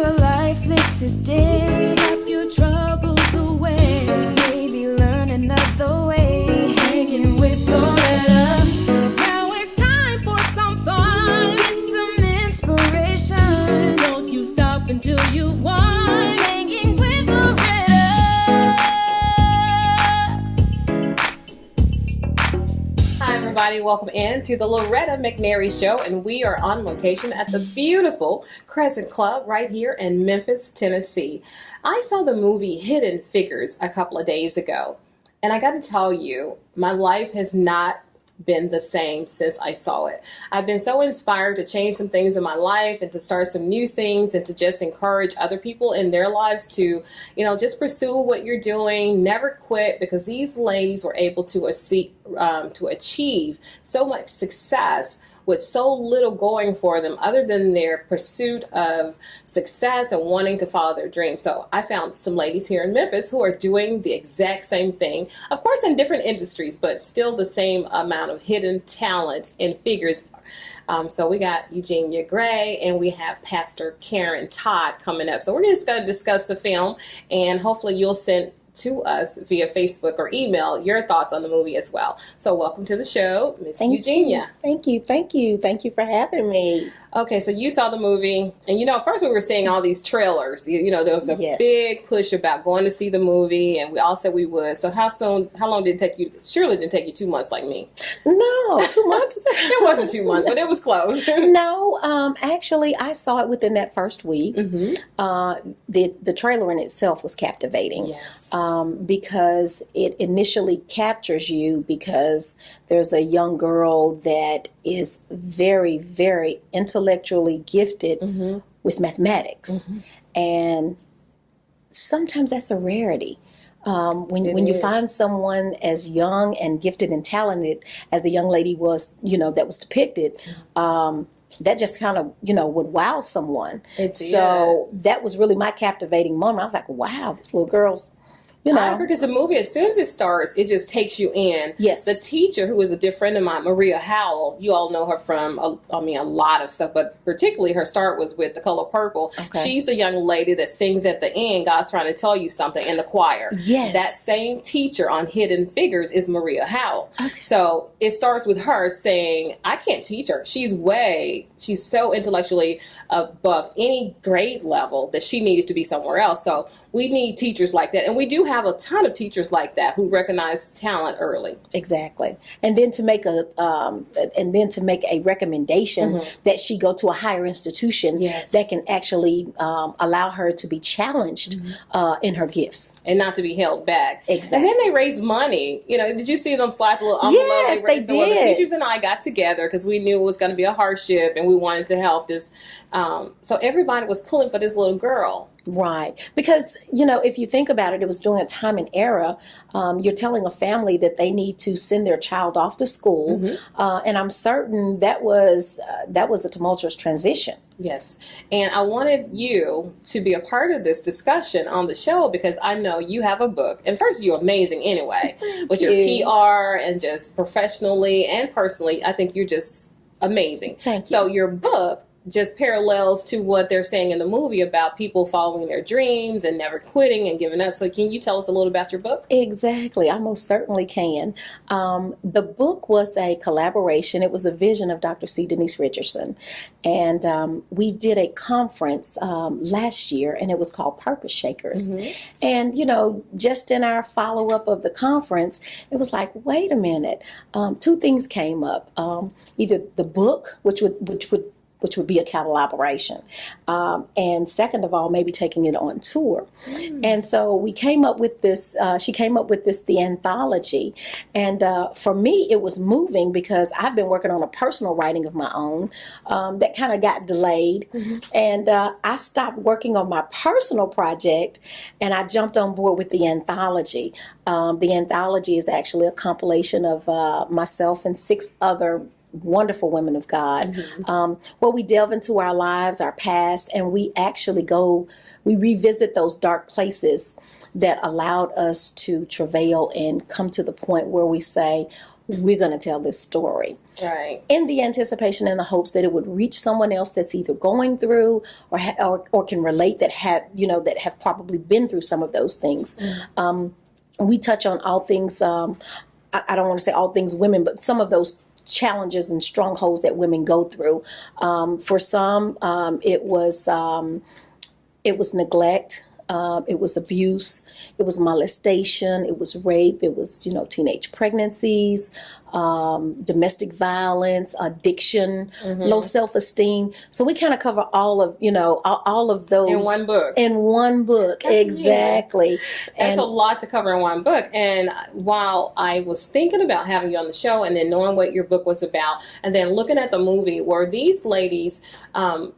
your life lived today. Have your troubles away. Maybe learn another way. Hanging with Loretta. Now it's time for some fun. Get some inspiration. Don't you stop until you won. Hanging with Loretta. Hi everybody, welcome in to the Loretta McNary Show, and we are on location at the beautiful Crescent Club right here in Memphis, Tennessee. I saw the movie Hidden Figures a couple of days ago, and I got to tell you, my life has not been the same since I saw it. I've been so inspired to change some things in my life and to start some new things and to just encourage other people in their lives to, just pursue what you're doing, never quit, because these ladies were able to achieve so much success with so little going for them other than their pursuit of success and wanting to follow their dreams. So I found some ladies here in Memphis who are doing the exact same thing, of course in different industries, but still the same amount of hidden talent and figures. So we got Eugenia Gray and we have Pastor Karen Todd coming up. So we're just going to discuss the film, and hopefully you'll send to us via Facebook or email your thoughts on the movie as well. So welcome to the show, Miss Eugenia. Thank you for having me. Okay, so you saw the movie, and first we were seeing all these trailers. There was a big push about going to see the movie, and we all said we would. So how long did it take you? Surely it didn't take you 2 months like me. No, 2 months. It wasn't 2 months, but it was close. No, actually, I saw it within that first week. Mm-hmm. The trailer in itself was captivating. Yes. Because it initially captures you because there's a young girl that is very, very intellectually gifted with mathematics. And sometimes that's a rarity. When you find someone as young and gifted and talented as the young lady was, that was depicted, that just kind of, would wow someone. So that was really my captivating moment. I was like, wow, this little girl's, I agree, because the movie, as soon as it starts, it just takes you in. Yes. The teacher, who is a dear friend of mine, Maria Howell, you all know her from, a lot of stuff, but particularly her start was with The Color Purple. Okay. She's the young lady that sings at the end, God's trying to tell you something, in the choir. Yes. That same teacher on Hidden Figures is Maria Howell. Okay. So it starts with her saying, I can't teach her. She's so intellectually above any grade level that she needed to be somewhere else. So we need teachers like that. And we do have a ton of teachers like that who recognize talent early. Exactly. And then to make a recommendation that she go to a higher institution that can actually allow her to be challenged in her gifts. And not to be held back. Exactly. And then they raise money. Did you see them slide the little envelope? Yes, they did. Well, the teachers and I got together because we knew it was going to be a hardship and we wanted to help this. So everybody was pulling for this little girl. Right. Because, if you think about it, it was during a time and era. You're telling a family that they need to send their child off to school. And I'm certain that was a tumultuous transition. Yes. And I wanted you to be a part of this discussion on the show because I know you have a book. And first, you're amazing anyway. With your PR and just professionally and personally, I think you're just amazing. Thank you. So your book just parallels to what they're saying in the movie about people following their dreams and never quitting and giving up. So can you tell us a little about your book? Exactly. I most certainly can. The book was a collaboration. It was a vision of Dr. C. Denise Richardson. And we did a conference last year, and it was called Purpose Shakers. And, just in our follow-up of the conference, it was like, wait a minute. Two things came up. Either the book, which would be a collaboration. And second of all, maybe taking it on tour. And so we came up with this, she came up with this, the anthology. And for me, it was moving because I've been working on a personal writing of my own that kind of got delayed. And I stopped working on my personal project and I jumped on board with the anthology. The anthology is actually a compilation of myself and 6 other wonderful women of God, where we delve into our lives, our past, and we actually we revisit those dark places that allowed us to travail and come to the point where we say, we're going to tell this story. Right. In the anticipation and the hopes that it would reach someone else that's either going through or can relate, that have probably been through some of those things. We touch on all things, I don't want to say all things women, but some of those challenges and strongholds that women go through. For some, it was neglect. It was abuse, it was molestation, it was rape, it was, teenage pregnancies, domestic violence, addiction, low self-esteem. So we kind of cover all of those. In one book. In one book, That's exactly. That's a lot to cover in one book. And while I was thinking about having you on the show and then knowing what your book was about and then looking at the movie, were these ladies, one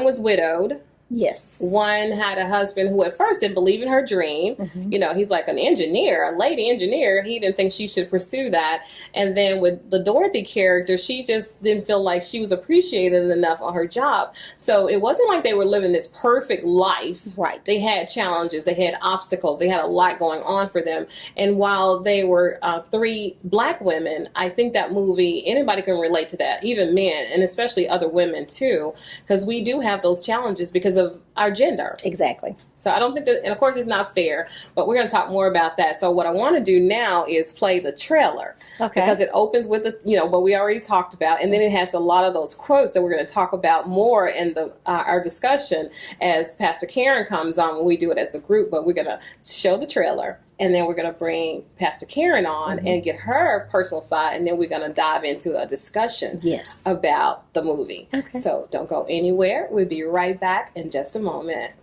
was widowed. Yes. One had a husband who at first didn't believe in her dream. He's like an engineer, a lady engineer. He didn't think she should pursue that. And then with the Dorothy character, she just didn't feel like she was appreciated enough on her job. So it wasn't like they were living this perfect life. Right. They had challenges. They had obstacles. They had a lot going on for them. And while they were three black women, I think that movie, anybody can relate to that, even men, and especially other women too, because we do have those challenges because of our gender. Exactly. So I don't think that, and of course it's not fair, but we're going to talk more about that. So what I want to do now is play the trailer. Okay. Because it opens with what we already talked about, and then it has a lot of those quotes that we're going to talk about more in our discussion as Pastor Karen comes on when we do it as a group, but we're going to show the trailer. And then we're going to bring Pastor Karen on and get her personal side. And then we're going to dive into a discussion about the movie. Okay. So don't go anywhere. We'll be right back in just a moment.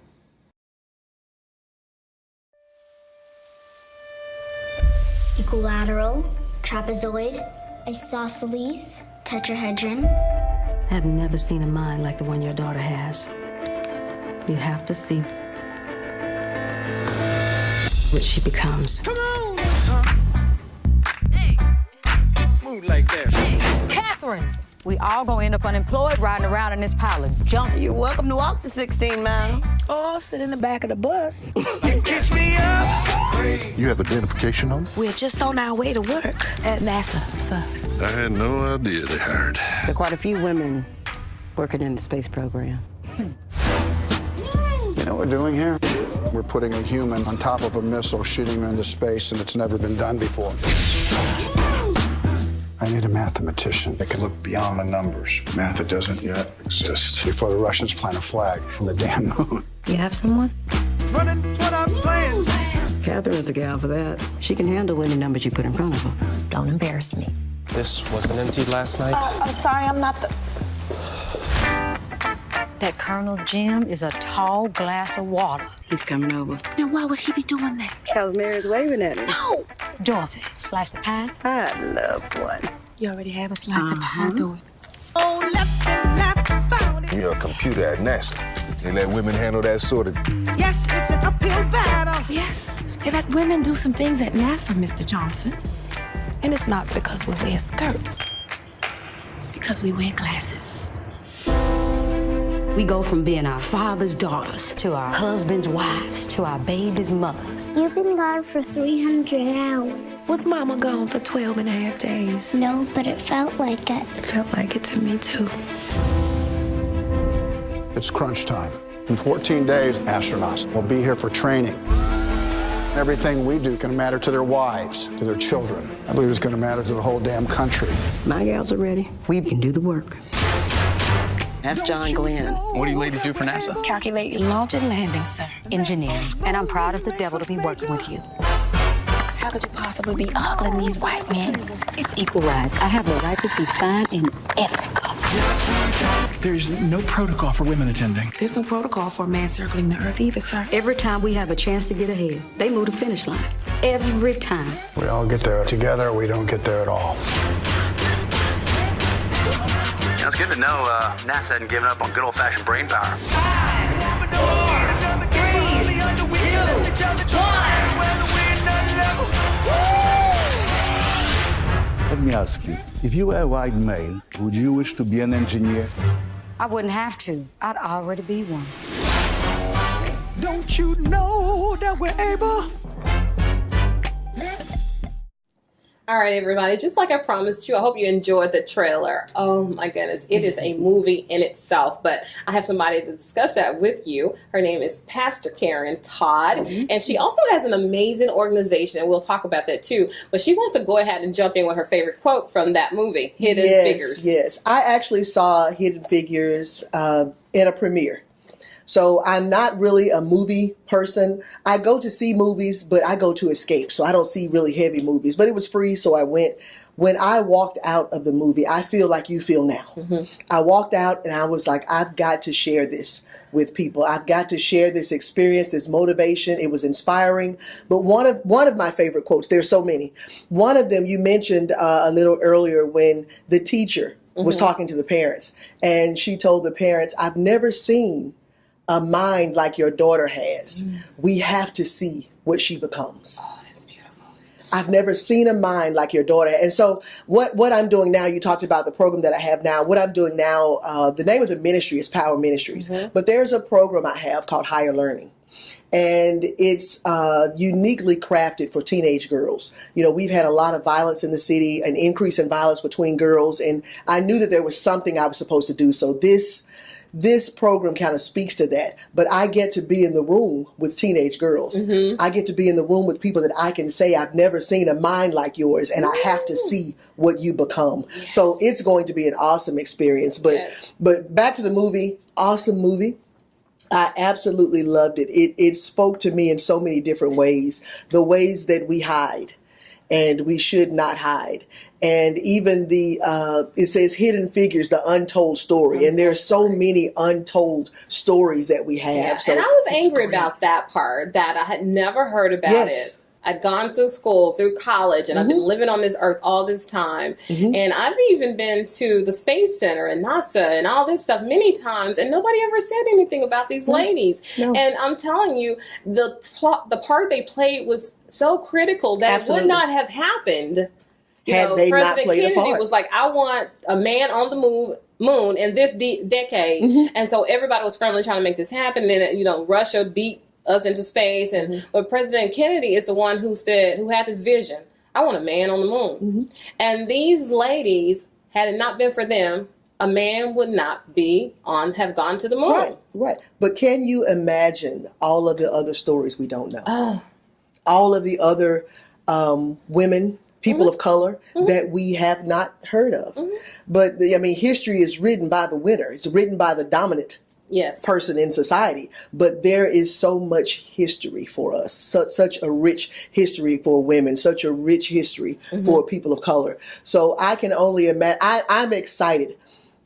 Equilateral, trapezoid, isosceles, tetrahedron. I've never seen a mind like the one your daughter has. You have to see what she becomes. Come on! Move like that. Catherine, we all gonna end up unemployed riding around in this pile of junk. You're welcome to walk the 16 miles. Or sit in the back of the bus. You kiss me up. You have identification on? We're just on our way to work at NASA, sir. I had no idea they hired. There are quite a few women working in the space program. You know what we're doing here? We're putting a human on top of a missile, shooting him into space, and it's never been done before. I need a mathematician that can look beyond the numbers. Math that doesn't yet exist. Before the Russians plant a flag on the damn moon. You have someone? Running what I'm playing. Catherine's the gal for that. She can handle any numbers you put in front of her. Don't embarrass me. This wasn't emptied last night. I'm sorry, I'm not the... That Colonel Jim is a tall glass of water. He's coming over. Now, why would he be doing that? Cause Mary's waving at me. No! Dorothy, slice of pie? I love one. You already have a slice of pie, do it. Oh, left and left about it. You're a computer at NASA. They let women handle that sort of... Yes, it's an uphill battle. Yes, they let women do some things at NASA, Mr. Johnson. And it's not because we wear skirts. It's because we wear glasses. We go from being our father's daughters to our husband's wives to our baby's mothers. You've been gone for 300 hours. Was Mama gone for 12 and a half days? No, but it felt like it. It felt like it to me, too. It's crunch time. In 14 days, astronauts will be here for training. Everything we do can matter to their wives, to their children. I believe it's going to matter to the whole damn country. My gals are ready. We can do the work. That's John Glenn. What do you ladies do for NASA? Calculate launch and landing, sir. Engineering. And I'm proud as the devil to be working with you. How could you possibly be ogling these white men? It's equal rights. I have the right to see fine in Africa. There's no protocol for women attending. There's no protocol for a man circling the earth either, sir. Every time we have a chance to get ahead, they move the finish line. Every time. We all get there together, or we don't get there at all. It's good to know NASA hadn't given up on good old-fashioned brain power. 5, 4, 3, 2, 1. Let me ask you, if you were a white male, would you wish to be an engineer? I wouldn't have to. I'd already be one. Don't you know that we're able? All right, everybody. Just like I promised you, I hope you enjoyed the trailer. Oh my goodness, it is a movie in itself. But I have somebody to discuss that with you. Her name is Pastor Karen Todd, and she also has an amazing organization, and we'll talk about that too. But she wants to go ahead and jump in with her favorite quote from that movie, Hidden Figures. Yes, I actually saw Hidden Figures in a premiere. So I'm not really a movie person. I go to see movies, but I go to escape. So I don't see really heavy movies. But it was free, so I went. When I walked out of the movie, I feel like you feel now. I walked out and I was like, I've got to share this with people. I've got to share this experience, this motivation. It was inspiring. But one of my favorite quotes, there's so many. One of them you mentioned a little earlier when the teacher was talking to the parents. And she told the parents, I've never seen a mind like your daughter has. We have to see what she becomes. Oh, that's beautiful. I've never seen a mind like your daughter. And so what I'm doing now, you talked about the program that I have now. What I'm doing now, the name of the ministry is Power Ministries. But there's a program I have called Higher Learning. And it's uniquely crafted for teenage girls. You know, we've had a lot of violence in the city, an increase in violence between girls. And I knew that there was something I was supposed to do. So this program kind of speaks to that, but I get to be in the room with teenage girls. I get to be in the room with people that I can say, I've never seen a mind like yours, and I have to see what you become. So it's going to be an awesome experience. But back to the movie, awesome movie. I absolutely loved it. It spoke to me in so many different ways, the ways that we hide. And we should not hide. And even it says Hidden Figures, the untold story. And there are so many untold stories that we have. Yeah. So and I was angry about that part, that I had never heard about it. I'd gone through school, through college, and I've been living on this earth all this time. And I've even been to the Space Center and NASA and all this stuff many times, and nobody ever said anything about these ladies. And I'm telling you, the part they played was so critical that it would not have happened. Had they not President played a Kennedy part. was like, I want a man on the moon in this decade. And so everybody was scrambling trying to make this happen. And then, Russia beat us into space, but President Kennedy is the one who had this vision. I want a man on the moon. And these ladies, had it not been for them, a man would not have gone to the moon. Right. But can you imagine all of the other stories we don't know? All of the other women, people of color that we have not heard of. But history is written by the winner. It's written by the dominant person in society. But there is so much history for us, such a rich history for women, such a rich history for people of color. So I can only imagine, I'm excited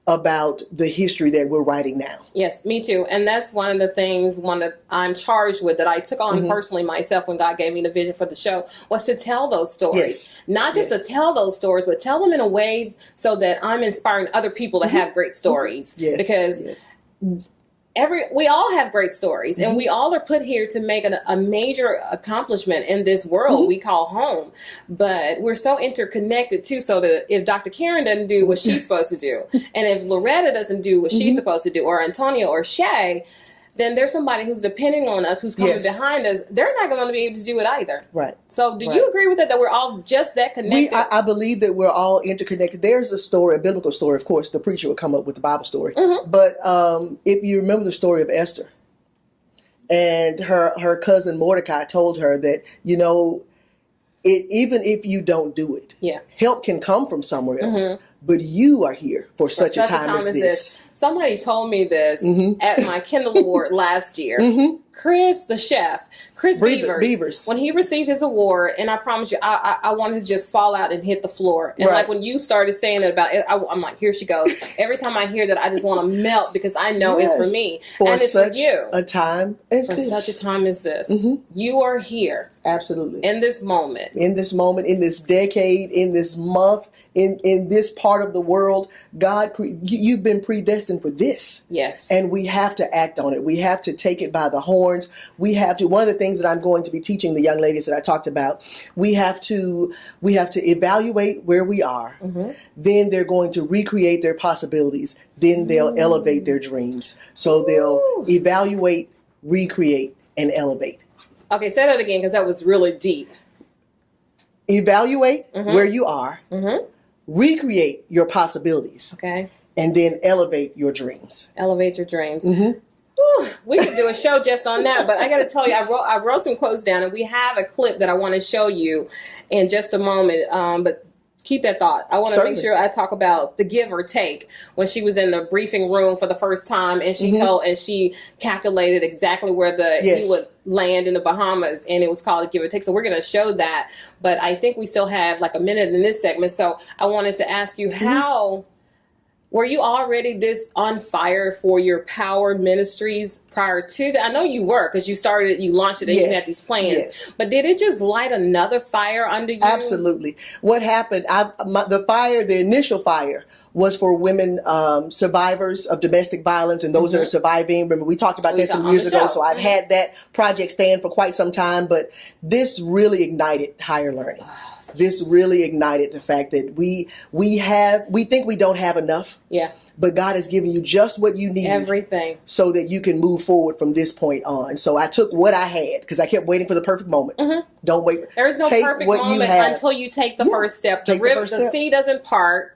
about the history that we're writing now. Yes, me too. And that's one of the things that I'm charged with, that I took on personally myself when God gave me the vision for the show, was to tell those stories. Not just to tell those stories, but tell them in a way so that I'm inspiring other people to have great stories. Because we all have great stories, and we all are put here to make a major accomplishment in this world we call home. But we're so interconnected too, so that if Dr. Karen doesn't do what she's supposed to do, and if Loretta doesn't do what she's supposed to do, or Antonio or Shay, then there's somebody who's depending on us, who's coming behind us. They're not going to be able to do it either. Right. So do you agree with that we're all just that connected? I believe that we're all interconnected. There's a story, a biblical story. Of course, the preacher would come up with the Bible story. But if you remember the story of Esther, and her cousin Mordecai told her that, even if you don't do it, help can come from somewhere else. But you are here for such a time as this. Somebody told me this at my Kindle Award last year. Chris, the chef, Chris Beavers, when he received his award, and I promise you, I wanted to just fall out and hit the floor. And like when you started saying it about it, I'm like, here she goes. Every time I hear that, I just want to melt, because I know it's for me. And it's for you. A time as for this. such a time as this. You are here. Absolutely. In this moment. In this moment, in this decade, in this month, in this part of the world, God, you've been predestined for this. Yes. And we have to act on it. We have to take it by the horns. We have to, one of the things that I'm going to be teaching the young ladies that I talked about, we have to evaluate where we are. Then they're going to recreate their possibilities. Then they'll elevate their dreams. So they'll evaluate, recreate, and elevate. Okay, say that again, because that was really deep. evaluate where you are, recreate your possibilities, Okay. and then elevate your dreams. Elevate your dreams. Whew, we could do a show just on that, but I got to tell you, I wrote some quotes down, and we have a clip that I want to show you in just a moment. But keep that thought. I want to make sure I talk about the give or take when she was in the briefing room for the first time, and she she calculated exactly where he would land in the Bahamas, and it was called a give or take. So we're going to show that, but I think we still have like a minute in this segment. So I wanted to ask you how. Were you already this on fire for your Power Ministries prior to that? I know you were, because you launched it, and you had these plans. Yes. But did it just light another fire under you? Absolutely. What happened, the initial fire was for women survivors of domestic violence and those that are surviving. Remember, we talked about that some years ago, so I've had that project stand for quite some time, but this really ignited higher learning. This really ignited the fact that we think we don't have enough. Yeah. But God has given you just what you need. Everything. So that you can move forward from this point on. So I took what I had, because I kept waiting for the perfect moment. Don't wait. There is no perfect moment until you take the first step. The sea doesn't part.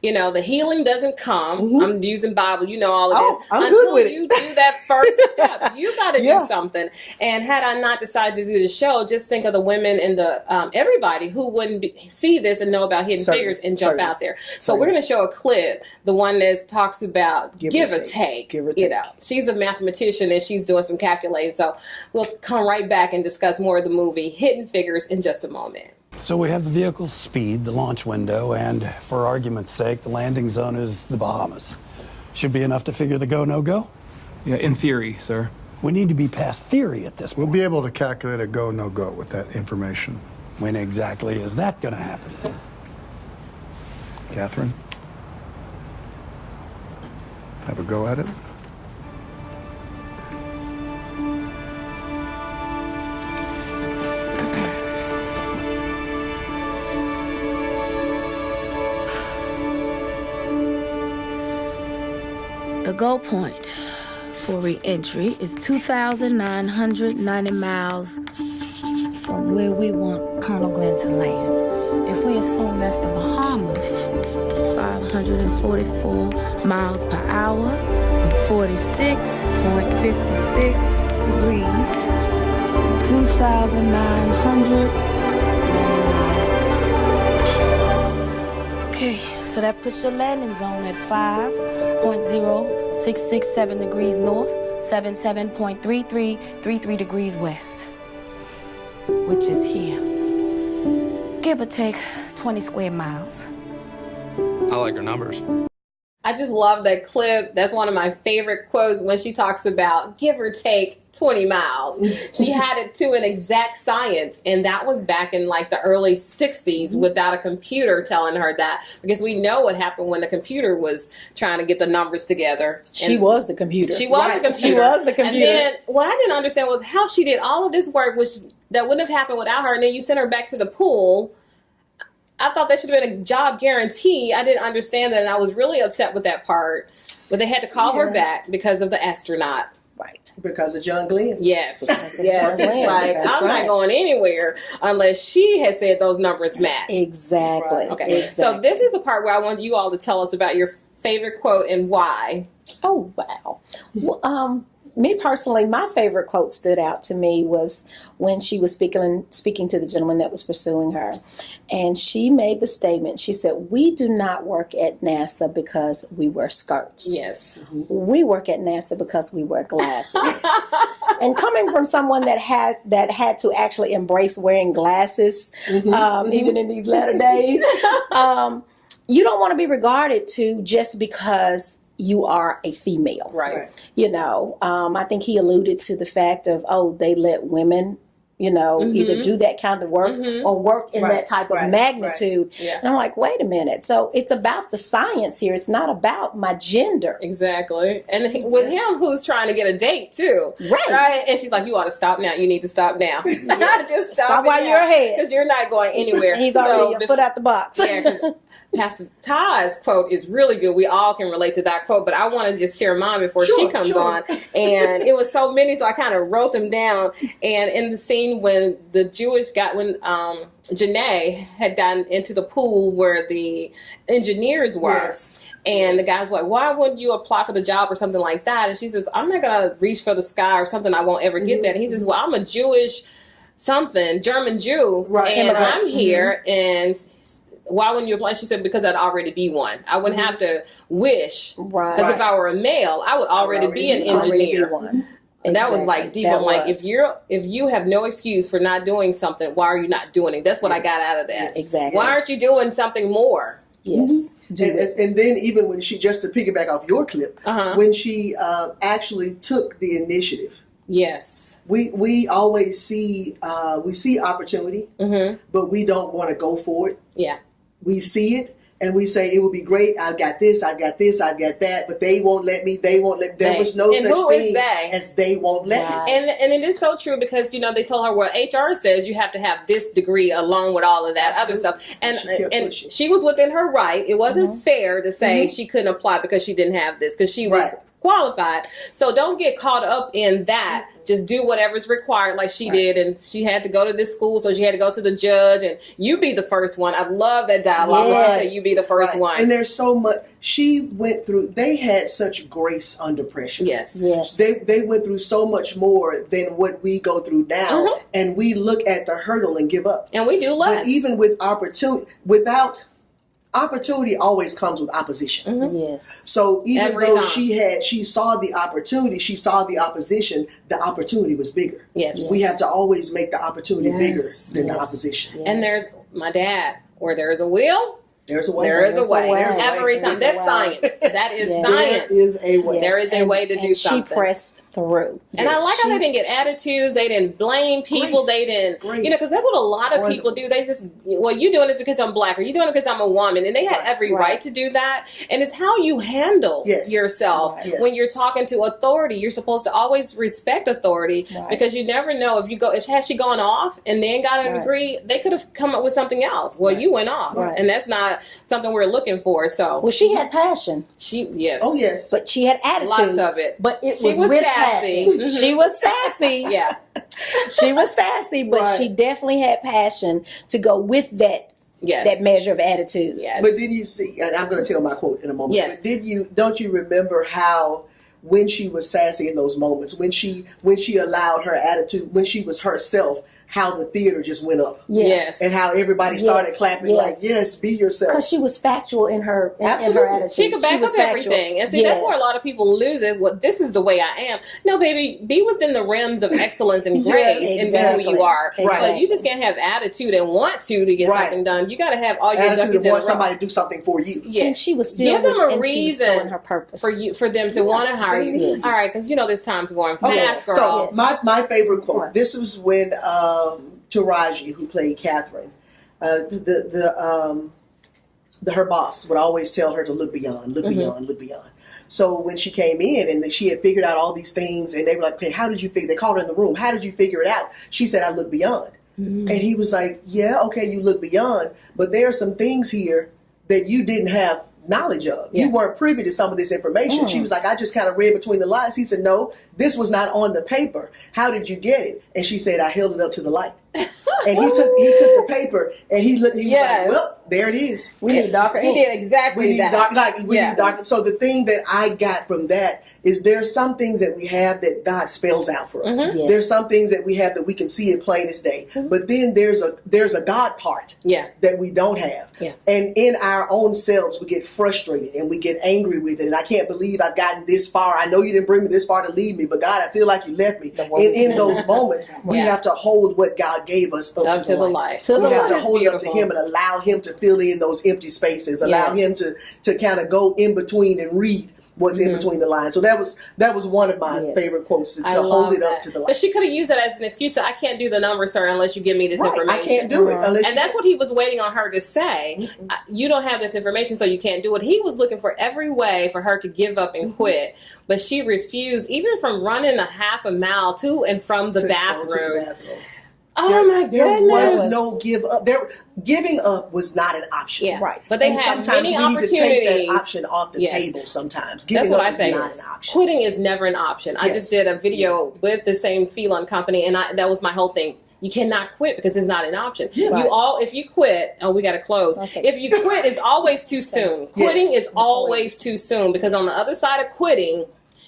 You know, the healing doesn't come. I'm using Bible. You know all of this. Until you do that first step, you got to do something. And had I not decided to do the show, just think of the women and the everybody who wouldn't see this and know about Hidden Figures and jump out there. So we're going to show a clip, the one that talks about give or take. Give or take. You know, she's a mathematician and she's doing some calculating. So we'll come right back and discuss more of the movie Hidden Figures in just a moment. So we have the vehicle's speed, the launch window, and for argument's sake, the landing zone is the Bahamas. Should be enough to figure the go, no go? Yeah, in theory, sir. We need to be past theory at this point. We'll be able to calculate a go, no go with that information. When exactly is that going to happen? Catherine? Have a go at it? The goal point for re-entry is 2,990 miles from where we want Colonel Glenn to land. If we assume that's the Bahamas, 544 miles per hour, and 46.56 degrees, 2,900 miles. Okay, so that puts your landing zone at 5.0667 degrees north, 77.3333 degrees west, which is here. Give or take 20 square miles. I like her numbers. I just love that clip. That's one of my favorite quotes when she talks about give or take 20 miles. She had it to an exact science, and that was back in like the early 60s without a computer telling her that, because we know what happened when the computer was trying to get the numbers together. She was the computer. She was the computer. She was the computer. And then what I didn't understand was how she did all of this work, which that wouldn't have happened without her, and then you sent her back to the pool. I thought that should have been a job guarantee. I didn't understand that, and I was really upset with that part. But they had to call her back because of the astronaut. Right. Because of John Glenn. Yes. Yes. Glenn. Like, That's I'm right. not going anywhere unless she had said those numbers match. Exactly. Okay. Exactly. So this is the part where I want you all to tell us about your favorite quote and why. Oh, wow. Well, me personally, my favorite quote stood out to me was when she was speaking to the gentleman that was pursuing her. And she made the statement, she said, "We do not work at NASA because we wear skirts. Yes. We work at NASA because we wear glasses." And coming from someone that had to actually embrace wearing glasses, even in these latter days, you don't want to be regarded to just because you are a female. Right. You know, I think he alluded to the fact of, they let women, either do that kind of work or work in that type of magnitude. Yeah. And I'm like, wait a minute. So it's about the science here. It's not about my gender. Exactly. And with him, who's trying to get a date too. Right. And she's like, you ought to stop now. You need to stop now. Just stop while you're ahead. Because you're not going anywhere. He's already a foot out the box. Yeah, Pastor Todd's quote is really good. We all can relate to that quote, but I want to just share mine before she comes on. And it was so many, so I kind of wrote them down. And in the scene when Janae had gotten into the pool where the engineers were. Yes. And the guy's like, why wouldn't you apply for the job or something like that? And she says, I'm not going to reach for the sky or something. I won't ever get that. And he says, well, I'm a German Jew, and I'm here. And why wouldn't you apply? She said, because I'd already be one. I wouldn't have to wish. Because if I were a male, I would already be an engineer. And that was like deep. I'm like, if you have no excuse for not doing something, why are you not doing it? That's what I got out of that. Exactly. Why aren't you doing something more? Yes. And then even when she, just to piggyback off your clip, when she actually took the initiative. Yes. We always see opportunity, but we don't want to go for it. Yeah. We see it and we say it would be great. I've got this, I've got this, I've got that, but they won't let me. There was no such thing as they won't let me. And it is so true because they told her, well, HR says you have to have this degree along with all of that other stuff, and she was within her right. It wasn't fair to say she couldn't apply because she didn't have this, because she was qualified. So don't get caught up in that. Just do whatever's required like she did. And she had to go to this school, so she had to go to the judge, and you be the first one. I love that dialogue where she said you be the first one. And there's so much she went through. They had such grace under pressure. Yes. They went through so much more than what we go through now, and we look at the hurdle and give up. And we do less. But even with opportunity always comes with opposition. Yes. So even Every though time. she saw the opportunity, she saw the opposition, the opportunity was bigger. Yes. We have to always make the opportunity bigger than the opposition. And there's my dad, where there is a will, there's a way. There is a way. There's a Every way. time. There's That's a science. way. That is Yes. science. There is a way. There is a way to do something. She pressed through. And I like how they didn't get attitudes. They didn't blame people. They didn't, because that's what a lot of people do. They just, well, you doing this because I'm black, or you doing it because I'm a woman. And they had every right to do that. And it's how you handle yourself when you're talking to authority. You're supposed to always respect authority because you never know if has she gone off and then got a degree, they could have come up with something else. Well, you went off, and that's not something we're looking for. So, well, she had passion. Oh yes, but she had attitude. Lots of it. But it She was was with sassy. passion. She was sassy. Yeah, she was sassy, but she definitely had passion to go with that. Yes. That measure of attitude. Yes. But did you see? And I'm going to tell my quote in a moment. Yes. But don't you remember how? When she was sassy in those moments, when she allowed her attitude, when she was herself, how the theater just went up. Yes. And how everybody started clapping like, yes, be yourself. Because she was factual in her attitude. She could back up everything. And see, that's where a lot of people lose it. Well, this is the way I am. No, baby, be within the realms of excellence and grace and who you are. Right. But you just can't have attitude and want to get something done. You got to have all your attitude duckies and in a want row. somebody to do something for you. Yes. And she was still give them a and she was still reason in her purpose for them to want to hire you. Yes. All right, because this time's going Okay, fast, girl. so my favorite quote. This was when Taraji, who played Catherine, her boss would always tell her to look beyond, look beyond, look beyond. So when she came in and she had figured out all these things, and they were like, "Okay, how did you figure?" They called her in the room. "How did you figure it out?" She said, "I look beyond." And he was like, "Yeah, okay, you look beyond, but there are some things here that you didn't have knowledge of. You weren't privy to some of this information." She was like, "I just kind of read between the lines." He said, "No, this was not on the paper. How did you get it?" And she said, "I held it up to the light." And he took the paper and he looked. He was like, "Well, there it is. We need darker He ink." did exactly that. We need darker. So the thing that I got from that is there's some things that we have that God spells out for us. Yes. There's some things that we have that we can see it plain as day. But then there's a God part that we don't have. Yeah. And in our own selves, we get frustrated and we get angry with it. And I can't believe I've gotten this far. I know you didn't bring me this far to leave me, but God, I feel like you left me. And in those moments, we have to hold what God gave us up to the light. We have to hold it up to Him and allow Him to fill in those empty spaces. Allow Him to kind of go in between and read what's in between the lines. So that was one of my favorite quotes, to hold it up to the light. But she could have used that as an excuse. I can't do the numbers, sir, unless you give me this information. I can't do it unless. And that's what he was waiting on her to say. You don't have this information, so you can't do it. He was looking for every way for her to give up and quit. But she refused, even from running a half a mile to and from the bathroom. Oh my There goodness. was no give up. Giving up was not an option. Yeah. Right. But they And had sometimes many we need to take that opportunities. option off the Yes. table sometimes. That's Giving what up I is say. not an option. Quitting is never an option. I Yes. just did a video with the same Felon company, and that was my whole thing. You cannot quit because it's not an option. Right. If you quit, we got to close. Okay. If you quit, it's always too soon. Yes. Quitting is always too soon because on the other side of quitting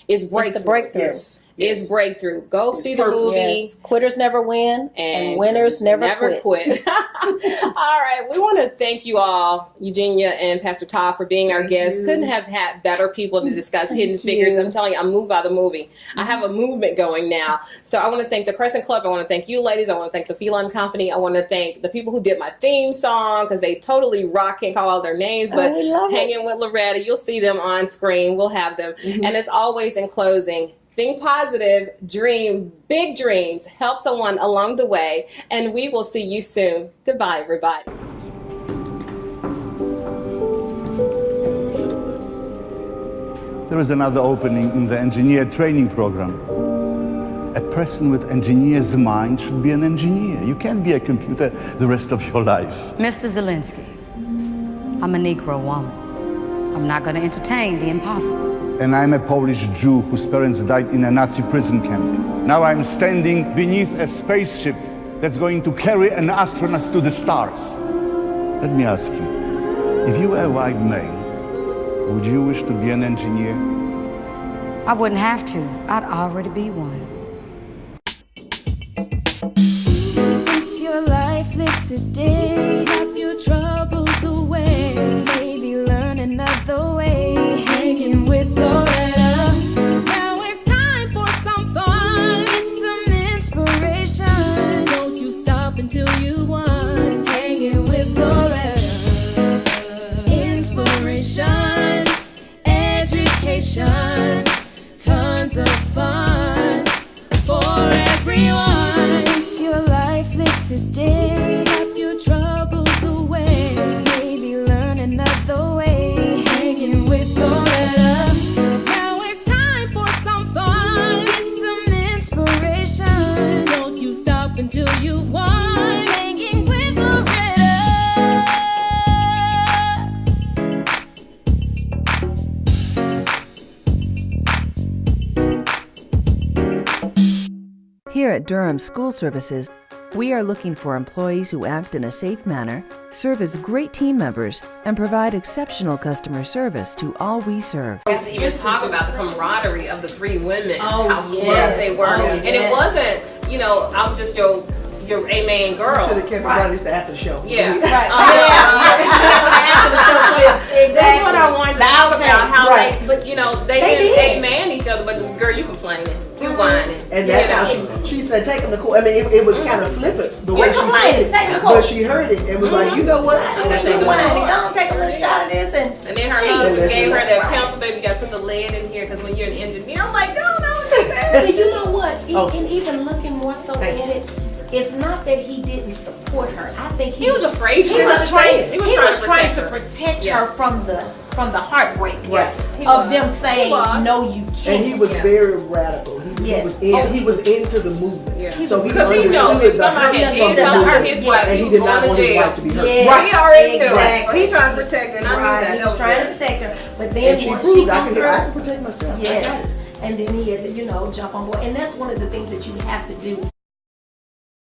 is breakthrough. It's the breakthrough. Yes. Is breakthrough. Go see the movie. Yes. Quitters never win, and winners never quit. All right. We want to thank you all, Eugenia and Pastor Todd, for being our guests. Couldn't have had better people to discuss Hidden Figures. I'm telling you, I'm moved by the movie. I have a movement going now. So I want to thank the Crescent Club. I want to thank you, ladies. I want to thank the Felon Company. I want to thank the people who did my theme song because they totally rock. Can't call all their names, but we love it. Hanging with Loretta, you'll see them on screen. We'll have them. And as always, in closing, think positive, dream big dreams, help someone along the way, and we will see you soon. Goodbye, everybody. There is another opening in the engineer training program. A person with engineer's mind should be an engineer. You can't be a computer the rest of your life. Mr. Zelensky, I'm a Negro woman. I'm not going to entertain the impossible. And I'm a Polish Jew whose parents died in a Nazi prison camp. Now I'm standing beneath a spaceship that's going to carry an astronaut to the stars. Let me ask you, if you were a white male, would you wish to be an engineer? I wouldn't have to. I'd already be one. It's your life, live today. Have your troubles away. Maybe learn another way. Hanging with Loretta. Now it's time for some fun. It's some inspiration. Don't you stop until you won. Hanging with Loretta. Inspiration, education, tons of fun for everyone. It's your life, live today. Have your troubles away. Maybe learn another way. Hanging with Loretta. Now it's time for some fun. Get some inspiration. Don't you stop until you won. Hanging with Loretta. Here at Durham School Services, we are looking for employees who act in a safe manner, serve as great team members, and provide exceptional customer service to all we serve. Just to even talk about the camaraderie of the three women, Oh, how close yes. they were. Oh, And it yes. wasn't, I'm just your A-man girl. Should have kept everybody to after the show. Yeah. Right. After the show clips. Exactly. That's what I wanted to talk about. How Right. they They didn't did. A-man each other, but girl, you complaining. You whining. And that's how she said, take him to court. I mean, it was kind of flippant the way she said it. Take him to court. But she heard it and was like, you know what? I'm gonna take a little shot of this and then her husband gave her that pencil, baby, you gotta put the lead in here because when you're an engineer, I'm like, no, take that. But you know what? Oh. And even looking more so at it, it's not that he didn't support her. I think He was afraid. He was trying to her. protect Yeah. her from the heartbreak Right. of them saying no, you can't. And he was very radical. Yes. He was into the movement. Yeah. So he Because he knows understood if the somebody had hurt did from the something to movement, his wife, and he he was did not going want to his jail. wife to be hurt. Yes. Right. He already knew. Exactly. He trying to protect her, and I knew Right. that. He That was was trying good. to protect her. But then And she once proved she I come can through, protect myself. I got yes. it. And then he had to, jump on board. And that's one of the things that you have to do